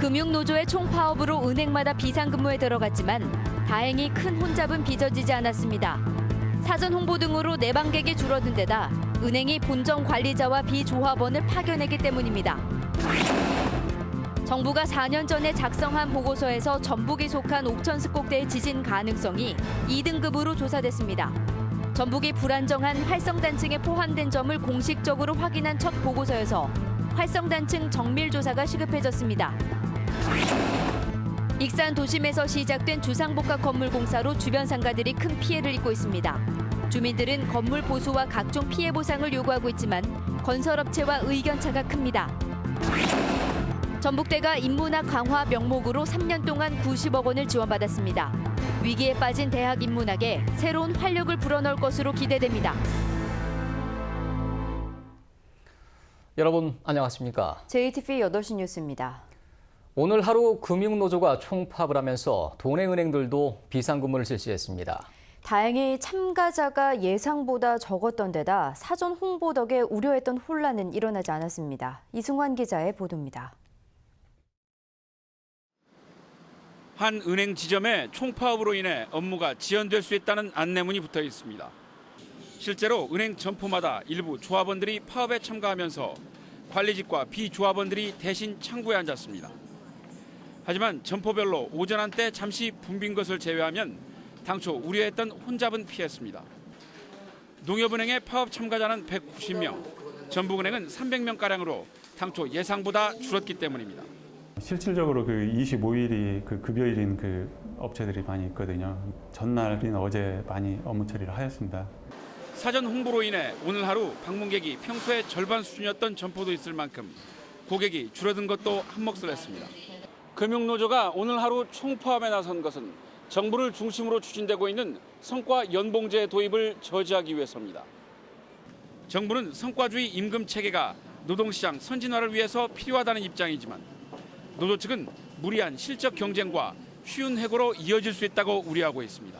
금융노조의 총파업으로 은행마다 비상근무에 들어갔지만 다행히 큰 혼잡은 빚어지지 않았습니다. 사전 홍보 등으로 내방객이 줄어든 데다 은행이 본점 관리자와 비조합원을 파견했기 때문입니다. 정부가 4년 전에 작성한 보고서에서 전북이 속한 옥천습곡대의 지진 가능성이 2등급으로 조사됐습니다. 전북이 불안정한 활성단층에 포함된 점을 공식적으로 확인한 첫 보고서여서 활성단층 정밀조사가 시급해졌습니다. 익산 도심에서 시작된 주상복합 건물 공사로 주변 상가들이 큰 피해를 입고 있습니다. 주민들은 건물 보수와 각종 피해 보상을 요구하고 있지만 건설업체와 의견차가 큽니다. 전북대가 인문학 강화 명목으로 3년 동안 90억 원을 지원받았습니다. 위기에 빠진 대학 인문학에 새로운 활력을 불어넣을 것으로 기대됩니다. 여러분 안녕하십니까? JTV 8시 뉴스입니다. 오늘 하루 금융노조가 총파업을 하면서 도내 은행들도 비상근무를 실시했습니다. 다행히 참가자가 예상보다 적었던 데다 사전 홍보 덕에 우려했던 혼란은 일어나지 않았습니다. 이승환 기자의 보도입니다. 한 은행 지점에 총파업으로 인해 업무가 지연될 수 있다는 안내문이 붙어 있습니다. 실제로 은행 점포마다 일부 조합원들이 파업에 참가하면서 관리직과 비조합원들이 대신 창구에 앉았습니다. 하지만 점포별로 오전 한때 잠시 붐빈 것을 제외하면 당초 우려했던 혼잡은 피했습니다. 농협은행의 파업 참가자는 190명, 전북은행은 300명가량으로 당초 예상보다 줄었기 때문입니다. 실질적으로 그 25일이 그 급여일인 그 업체들이 많이 있거든요. 전날인 어제 많이 업무 처리를 하였습니다. 사전 홍보로 인해 오늘 하루 방문객이 평소의 절반 수준이었던 점포도 있을 만큼 고객이 줄어든 것도 한몫을 했습니다. 금융노조가 오늘 하루 총파업에 나선 것은 정부를 중심으로 추진되고 있는 성과 연봉제 도입을 저지하기 위해서입니다. 정부는 성과주의 임금 체계가 노동시장 선진화를 위해서 필요하다는 입장이지만 노조 측은 무리한 실적 경쟁과 쉬운 해고로 이어질 수 있다고 우려하고 있습니다.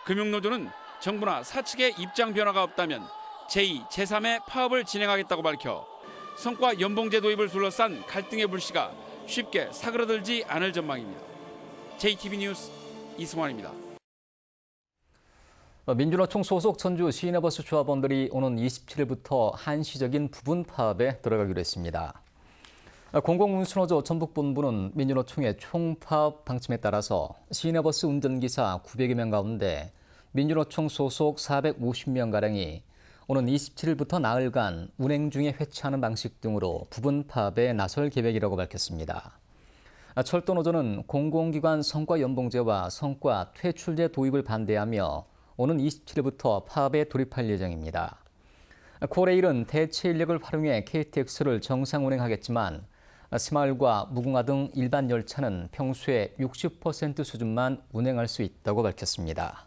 금융노조는 정부나 사측의 입장 변화가 없다면 제2, 제3의 파업을 진행하겠다고 밝혀 성과 연봉제 도입을 둘러싼 갈등의 불씨가 쉽게 사그라들지 않을 전망입니다. JTB 뉴스 이승환입니다. 민주노총 소속 전주 시내버스 조합원들이 오는 27일부터 한시적인 부분 파업에 들어가기로 했습니다. 공공운수노조 전북본부는 민주노총의 총파업 방침에 따라서 시내버스 운전기사 900여 명 가운데 민주노총 소속 450명가량이 오는 27일부터 나흘간 운행 중에 회차하는 방식 등으로 부분 파업에 나설 계획이라고 밝혔습니다. 철도노조는 공공기관 성과연봉제와 성과 퇴출제 도입을 반대하며 오는 27일부터 파업에 돌입할 예정입니다. 코레일은 대체 인력을 활용해 KTX를 정상 운행하겠지만 새마을과 무궁화 등 일반 열차는 평소의 60% 수준만 운행할 수 있다고 밝혔습니다.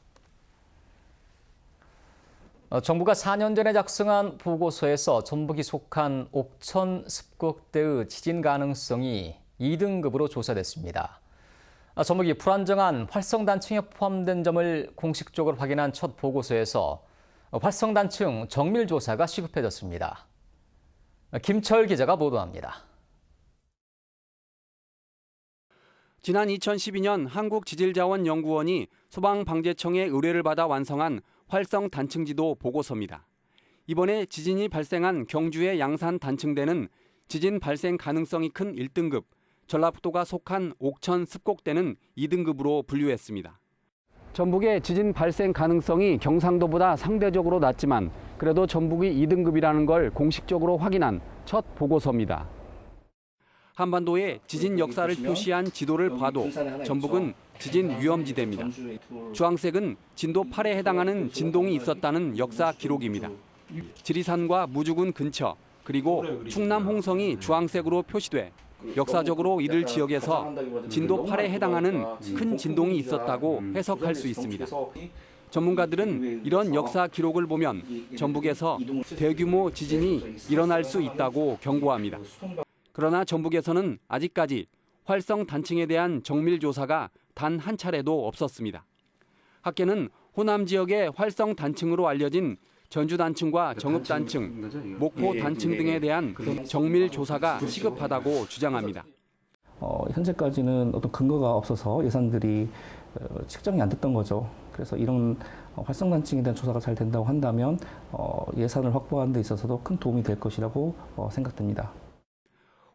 정부가 4년 전에 작성한 보고서에서 전북이 속한 옥천 습곡대의 지진 가능성이 2등급으로 조사됐습니다. 전북이 불안정한 활성단층에 포함된 점을 공식적으로 확인한 첫 보고서에서 활성단층 정밀조사가 시급해졌습니다. 김철 기자가 보도합니다. 지난 2012년 한국지질자원연구원이 소방방재청의 의뢰를 받아 완성한 활성 단층지도 보고서입니다. 이번에 지진이 발생한 경주의 양산 단층대는 지진 발생 가능성이 큰 1등급, 전라북도가 속한 옥천 습곡대는 2등급으로 분류했습니다. 전북의 지진 발생 가능성이 경상도보다 상대적으로 낮지만 그래도 전북이 2등급이라는 걸 공식적으로 확인한 첫 보고서입니다. 한반도의 지진 역사를 표시한 지도를 봐도 전북은 지진 위험지대입니다. 주황색은 진도 8에 해당하는 진동이 있었다는 역사 기록입니다. 지리산과 무주군 근처 그리고 충남 홍성이 주황색으로 표시돼 역사적으로 이들 지역에서 진도 8에 해당하는 큰 진동이 있었다고 해석할 수 있습니다. 전문가들은 이런 역사 기록을 보면 전북에서 대규모 지진이 일어날 수 있다고 경고합니다. 그러나 전북에서는 아직까지 활성 단층에 대한 정밀 조사가 단 한 차례도 없었습니다. 학계는 호남 지역의 활성 단층으로 알려진 전주 단층과 정읍 단층, 목포 단층 등에 대한 정밀 조사가 시급하다고 주장합니다. 현재까지는 어떤 근거가 없어서 예산들이 책정이 안 됐던 거죠. 그래서 이런 활성단층에 대한 조사가 잘 된다고 한다면 예산을 확보하는 데 있어서도 큰 도움이 될 것이라고 생각됩니다.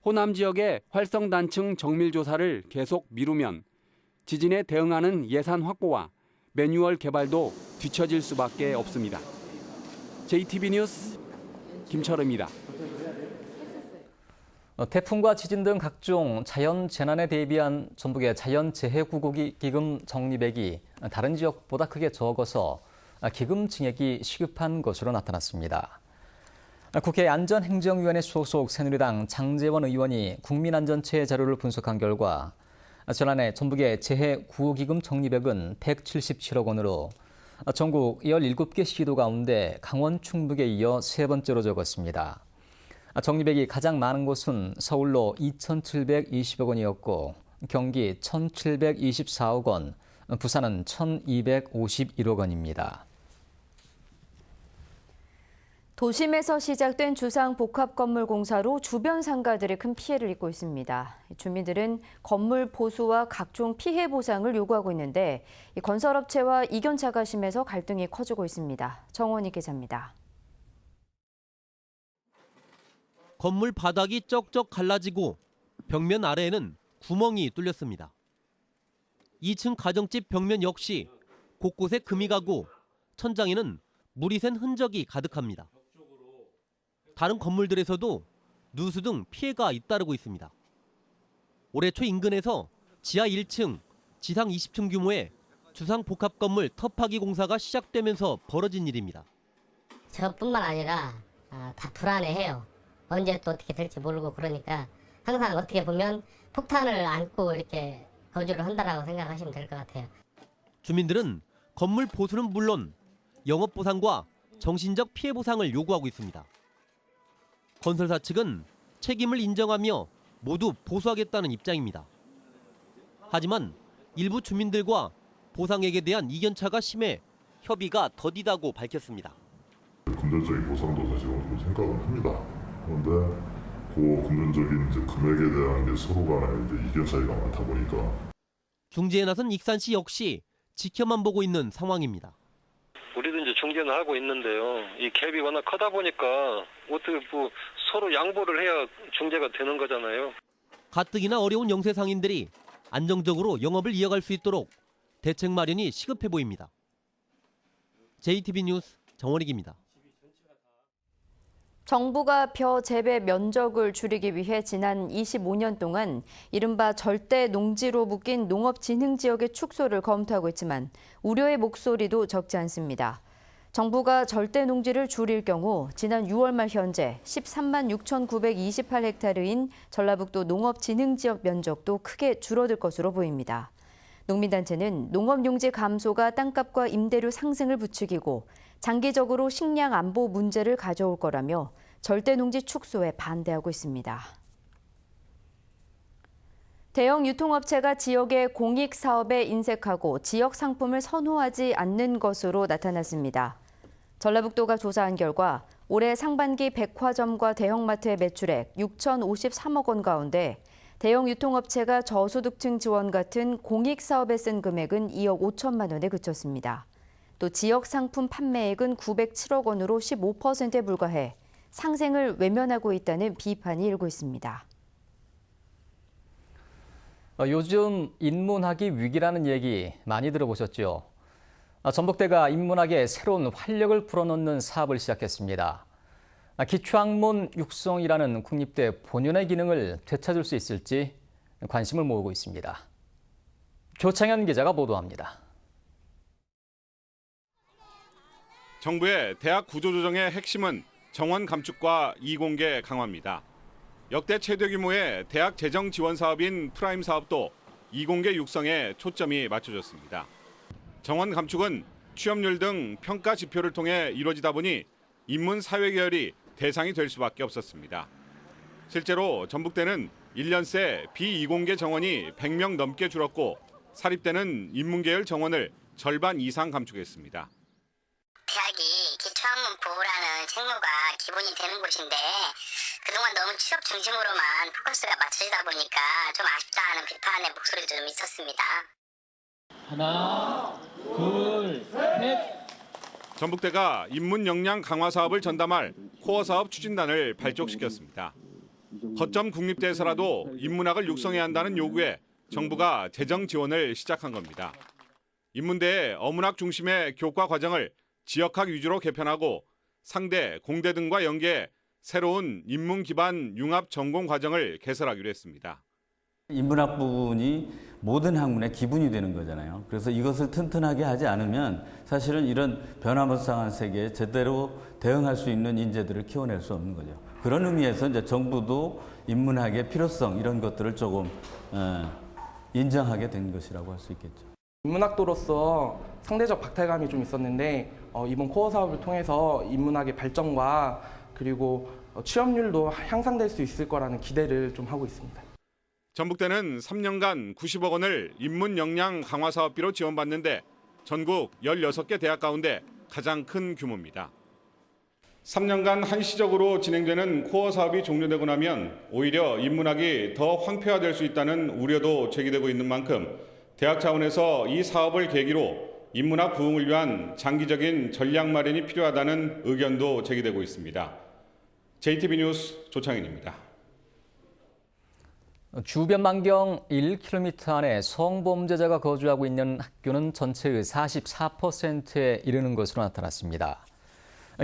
호남 지역의 활성단층 정밀조사를 계속 미루면 지진에 대응하는 예산 확보와 매뉴얼 개발도 뒤처질 수밖에 없습니다. JTB 뉴스 김철우입니다. 태풍과 지진 등 각종 자연 재난에 대비한 전북의 자연재해구호기금 적립액이 다른 지역보다 크게 적어서 기금 증액이 시급한 것으로 나타났습니다. 국회 안전행정위원회 소속 새누리당 장제원 의원이 국민안전처의 자료를 분석한 결과 지난해 전북의 재해구호기금 적립액은 177억 원으로 전국 17개 시도 가운데 강원, 충북에 이어 세 번째로 적었습니다. 적립액이 가장 많은 곳은 서울로 2,720억 원이었고 경기 1,724억 원, 부산은 1,251억 원입니다. 도심에서 시작된 주상 복합 건물 공사로 주변 상가들이 큰 피해를 입고 있습니다. 주민들은 건물 보수와 각종 피해 보상을 요구하고 있는데 건설업체와 이견차가 심해서 갈등이 커지고 있습니다. 정원희 기자입니다. 건물 바닥이 쩍쩍 갈라지고 벽면 아래에는 구멍이 뚫렸습니다. 2층 가정집 벽면 역시 곳곳에 금이 가고 천장에는 물이 샌 흔적이 가득합니다. 다른 건물들에서도 누수 등 피해가 잇따르고 있습니다. 올해 초 인근에서 지하 1층, 지상 20층 규모의 주상 복합 건물 터파기 공사가 시작되면서 벌어진 일입니다. 저뿐만 아니라 다 불안해해요. 언제 또 어떻게 될지 모르고 그러니까 항상 어떻게 보면 폭탄을 안고 이렇게 거주를 한다라고 생각하시면 될 것 같아요. 주민들은 건물 보수는 물론 영업 보상과 정신적 피해 보상을 요구하고 있습니다. 건설사 측은 책임을 인정하며 모두 보수하겠다는 입장입니다. 하지만 일부 주민들과 보상액에 대한 이견차가 심해 협의가 더디다고 밝혔습니다. 금전적인 보상도 사실은 생각은 합니다. 그런데 그 금전적인 금액에 대한 게 서로 간에 이견 차이가 많다 보니까 중재에 나선 익산시 역시 지켜만 보고 있는 상황입니다. 우리도 이제 중재는 하고 있는데요. 이 갭이 워낙 크다 보니까 어떻게 서로 양보를 해야 중재가 되는 거잖아요. 가뜩이나 어려운 영세 상인들이 안정적으로 영업을 이어갈 수 있도록 대책 마련이 시급해 보입니다. JTB 뉴스 정원익입니다. 정부가 벼 재배 면적을 줄이기 위해 지난 25년 동안 이른바 절대 농지로 묶인 농업진흥지역의 축소를 검토하고 있지만 우려의 목소리도 적지 않습니다. 정부가 절대 농지를 줄일 경우 지난 6월 말 현재 13만 6,928헥타르인 전라북도 농업진흥지역 면적도 크게 줄어들 것으로 보입니다. 농민단체는 농업용지 감소가 땅값과 임대료 상승을 부추기고 장기적으로 식량 안보 문제를 가져올 거라며 절대 농지 축소에 반대하고 있습니다. 대형 유통업체가 지역의 공익 사업에 인색하고 지역 상품을 선호하지 않는 것으로 나타났습니다. 전라북도가 조사한 결과 올해 상반기 백화점과 대형마트의 매출액 6,053억 원 가운데 대형 유통업체가 저소득층 지원 같은 공익 사업에 쓴 금액은 2억 5천만 원에 그쳤습니다. 또 지역 상품 판매액은 907억 원으로 15%에 불과해 상생을 외면하고 있다는 비판이 일고 있습니다. 요즘 인문학이 위기라는 얘기 많이 들어보셨죠? 전북대가 인문학에 새로운 활력을 불어넣는 사업을 시작했습니다. 기초학문 육성이라는 국립대 본연의 기능을 되찾을 수 있을지 관심을 모으고 있습니다. 조창현 기자가 보도합니다. 정부의 대학 구조조정의 핵심은 정원 감축과 이공계 강화입니다. 역대 최대 규모의 대학 재정 지원 사업인 프라임 사업도 이공계 육성에 초점이 맞춰졌습니다. 정원 감축은 취업률 등 평가 지표를 통해 이루어지다 보니 인문 사회 계열이 대상이 될 수밖에 없었습니다. 실제로 전북대는 1년 새 비이공계 정원이 100명 넘게 줄었고 사립대는 인문계열 정원을 절반 이상 감축했습니다. 대학이 기초학문 보호라는 책무가 기본이 되는 곳인데 그동안 너무 취업 중심으로만 포커스가 맞춰지다 보니까 좀 아쉽다 하는 비판의 목소리도 좀 있었습니다. 하나, 둘, 셋. 전북대가 인문 역량 강화 사업을 전담할 코어 사업 추진단을 발족시켰습니다. 거점 국립대에서라도 인문학을 육성해야 한다는 요구에 정부가 재정 지원을 시작한 겁니다. 인문대의 어문학 중심의 교과 과정을 지역학 위주로 개편하고 상대, 공대 등과 연계해 새로운 인문 기반 융합 전공 과정을 개설하기로 했습니다. 인문학 부분이 모든 학문의 기본이 되는 거잖아요. 그래서 이것을 튼튼하게 하지 않으면 사실은 이런 변화무쌍한 세계에 제대로 대응할 수 있는 인재들을 키워낼 수 없는 거죠. 그런 의미에서 이제 정부도 인문학의 필요성 이런 것들을 조금 인정하게 된 것이라고 할 수 있겠죠. 인문학도로서 상대적 박탈감이 좀 있었는데 이번 코어 사업을 통해서 인문학의 발전과 그리고 취업률도 향상될 수 있을 거라는 기대를 좀 하고 있습니다. 전북대는 3년간 90억 원을 인문 역량 강화 사업비로 지원받는데 전국 16개 대학 가운데 가장 큰 규모입니다. 3년간 한시적으로 진행되는 코어 사업이 종료되고 나면 오히려 인문학이 더 황폐화될 수 있다는 우려도 제기되고 있는 만큼 대학 차원에서 이 사업을 계기로 인문학 부흥을 위한 장기적인 전략 마련이 필요하다는 의견도 제기되고 있습니다. JTB 뉴스 조창인입니다. 주변 반경 1km 안에 성범죄자가 거주하고 있는 학교는 전체의 44%에 이르는 것으로 나타났습니다.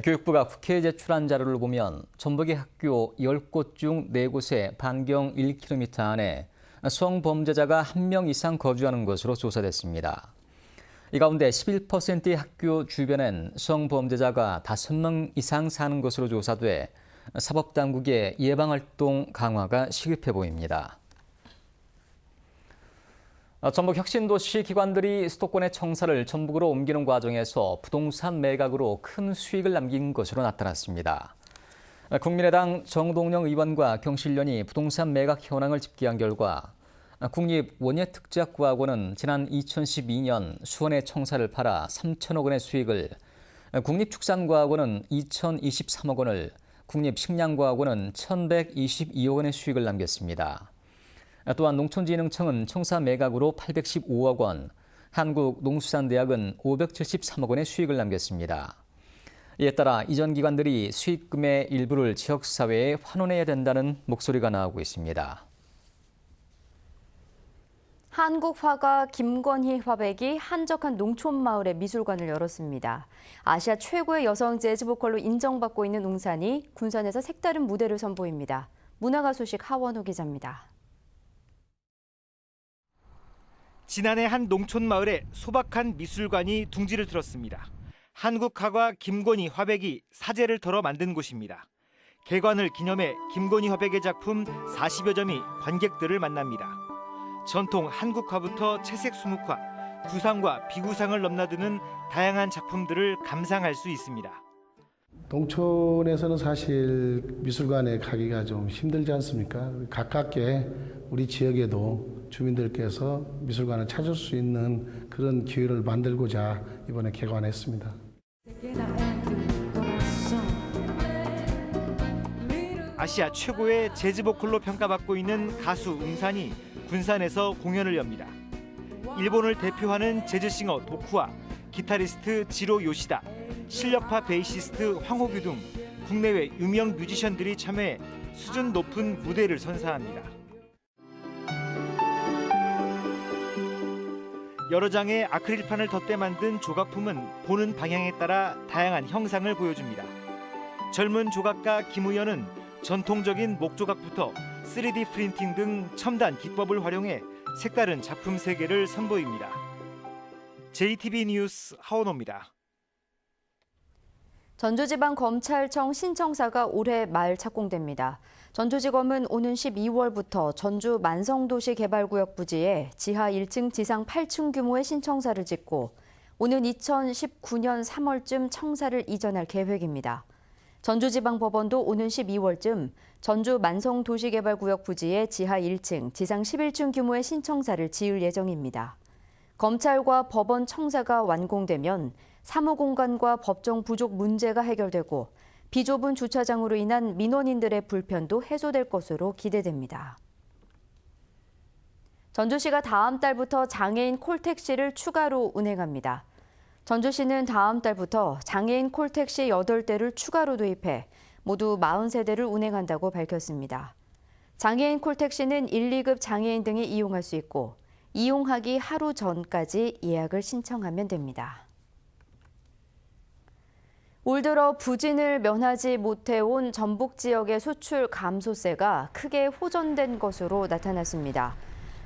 교육부가 국회에 제출한 자료를 보면 전북의 학교 10곳 중 4곳에 반경 1km 안에 성범죄자가 1명 이상 거주하는 것으로 조사됐습니다. 이 가운데 11%의 학교 주변엔 성범죄자가 5명 이상 사는 것으로 조사돼 사법당국의 예방활동 강화가 시급해 보입니다. 전북 혁신도시 기관들이 수도권의 청사를 전북으로 옮기는 과정에서 부동산 매각으로 큰 수익을 남긴 것으로 나타났습니다. 국민의당 정동영 의원과 경실련이 부동산 매각 현황을 집계한 결과 국립원예특작과학원은 지난 2012년 수원의 청사를 팔아 3천억 원의 수익을, 국립축산과학원은 2,023억 원을, 국립식량과학원은 1,122억 원의 수익을 남겼습니다. 또한 농촌진흥청은 청사 매각으로 815억 원, 한국농수산대학은 573억 원의 수익을 남겼습니다. 이에 따라 이전 기관들이 수익금의 일부를 지역사회에 환원해야 된다는 목소리가 나오고 있습니다. 한국 화가 김건희 화백이 한적한 농촌 마을에 미술관을 열었습니다. 아시아 최고의 여성 재즈 보컬로 인정받고 있는 웅산이 군산에서 색다른 무대를 선보입니다. 문화가 소식 하원호 기자입니다. 지난해 한 농촌 마을에 소박한 미술관이 둥지를 틀었습니다. 한국 화가 김건희 화백이 사제를 털어 만든 곳입니다. 개관을 기념해 김건희 화백의 작품 40여 점이 관객들을 만납니다. 전통 한국화부터 채색 수묵화, 구상과 비구상을 넘나드는 다양한 작품들을 감상할 수 있습니다. 농촌에서는 사실 미술관에 가기가 좀 힘들지 않습니까? 가깝게 우리 지역에도 주민들께서 미술관을 찾을 수 있는 그런 기회를 만들고자 이번에 개관했습니다. 아시아 최고의 재즈 보컬로 평가받고 있는 가수 웅산이 군산에서 공연을 엽니다. 일본을 대표하는 재즈싱어 도쿠와 기타리스트 지로 요시다, 실력파 베이시스트 황호규 등 국내외 유명 뮤지션들이 참여해 수준 높은 무대를 선사합니다. 여러 장의 아크릴판을 덧대 만든 조각품은 보는 방향에 따라 다양한 형상을 보여줍니다. 젊은 조각가 김우현은 전통적인 목조각부터 3D 프린팅 등 첨단 기법을 활용해 색다른 작품 세계를 선보입니다. JTB 뉴스 하원호입니다. 전주지방검찰청 신청사가 올해 말 착공됩니다. 전주지검은 오는 12월부터 전주 만성도시개발구역 부지에 지하 1층, 지상 8층 규모의 신청사를 짓고 오는 2019년 3월쯤 청사를 이전할 계획입니다. 전주지방법원도 오는 12월쯤 전주 만성도시개발구역 부지에 지하 1층, 지상 11층 규모의 신청사를 지을 예정입니다. 검찰과 법원 청사가 완공되면 사무공간과 법정 부족 문제가 해결되고 비좁은 주차장으로 인한 민원인들의 불편도 해소될 것으로 기대됩니다. 전주시가 다음 달부터 장애인 콜택시를 추가로 운행합니다. 전주시는 다음 달부터 장애인 콜택시 8대를 추가로 도입해 모두 40세대를 운행한다고 밝혔습니다. 장애인 콜택시는 1, 2급 장애인 등이 이용할 수 있고 이용하기 하루 전까지 예약을 신청하면 됩니다. 올 들어 부진을 면하지 못해온 전북 지역의 수출 감소세가 크게 호전된 것으로 나타났습니다.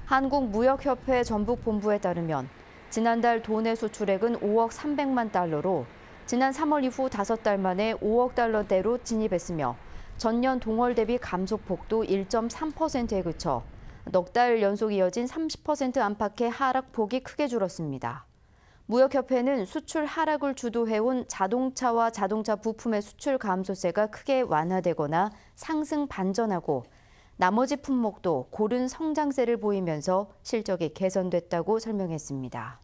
한국무역협회 전북본부에 따르면 지난달 도내 수출액은 5억 300만 달러로 지난 3월 이후 5달 만에 5억 달러대로 진입했으며 전년 동월 대비 감소폭도 1.3%에 그쳐 넉 달 연속 이어진 30% 안팎의 하락폭이 크게 줄었습니다. 무역협회는 수출 하락을 주도해온 자동차와 자동차 부품의 수출 감소세가 크게 완화되거나 상승 반전하고 나머지 품목도 고른 성장세를 보이면서 실적이 개선됐다고 설명했습니다.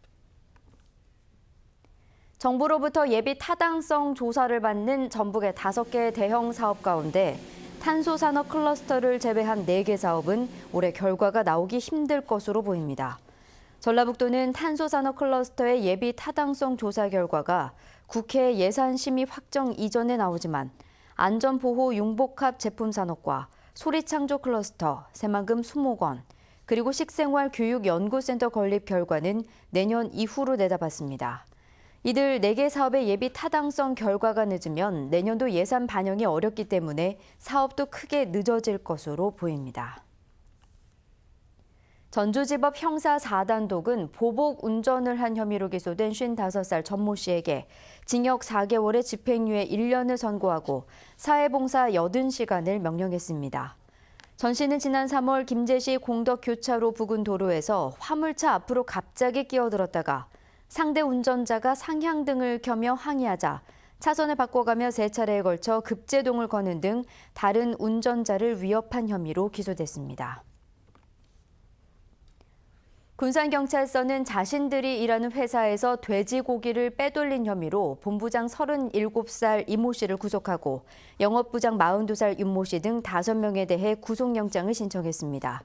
정부로부터 예비 타당성 조사를 받는 전북의 5개 대형 사업 가운데 탄소산업 클러스터를 제외한 4개 사업은 올해 결과가 나오기 힘들 것으로 보입니다. 전라북도는 탄소산업 클러스터의 예비 타당성 조사 결과가 국회 예산심의 확정 이전에 나오지만 안전보호 융복합 제품산업과 소리창조 클러스터, 새만금 수목원, 그리고 식생활 교육연구센터 건립 결과는 내년 이후로 내다봤습니다. 이들 4개 사업의 예비 타당성 결과가 늦으면 내년도 예산 반영이 어렵기 때문에 사업도 크게 늦어질 것으로 보입니다. 전주지법 형사 4단독은 보복 운전을 한 혐의로 기소된 55살 전모 씨에게 징역 4개월의 집행유예 1년을 선고하고 사회봉사 80시간을 명령했습니다. 전 씨는 지난 3월 김제시 공덕교차로 부근 도로에서 화물차 앞으로 갑자기 끼어들었다가 상대 운전자가 상향등을 켜며 항의하자 차선을 바꿔가며 3차례에 걸쳐 급제동을 거는 등 다른 운전자를 위협한 혐의로 기소됐습니다. 군산경찰서는 자신들이 일하는 회사에서 돼지고기를 빼돌린 혐의로 본부장 37살 이모 씨를 구속하고 영업부장 42살 윤모 씨 등 5명에 대해 구속영장을 신청했습니다.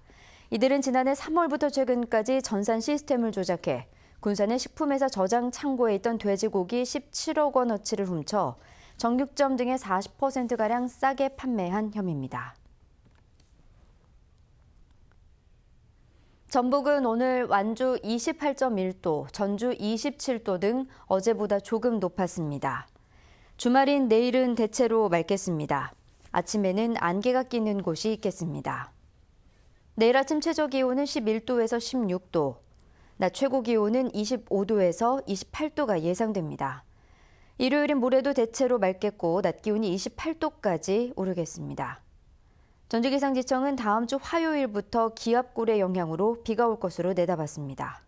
이들은 지난해 3월부터 최근까지 전산 시스템을 조작해 군산의 식품회사 저장 창고에 있던 돼지고기 17억 원어치를 훔쳐 정육점 등에 40%가량 싸게 판매한 혐의입니다. 전북은 오늘 완주 28.1도, 전주 27도 등 어제보다 조금 높았습니다. 주말인 내일은 대체로 맑겠습니다. 아침에는 안개가 끼는 곳이 있겠습니다. 내일 아침 최저기온은 11도에서 16도, 낮 최고기온은 25도에서 28도가 예상됩니다. 일요일인 모레도 대체로 맑겠고 낮 기온이 28도까지 오르겠습니다. 전주기상지청은 다음 주 화요일부터 기압골의 영향으로 비가 올 것으로 내다봤습니다.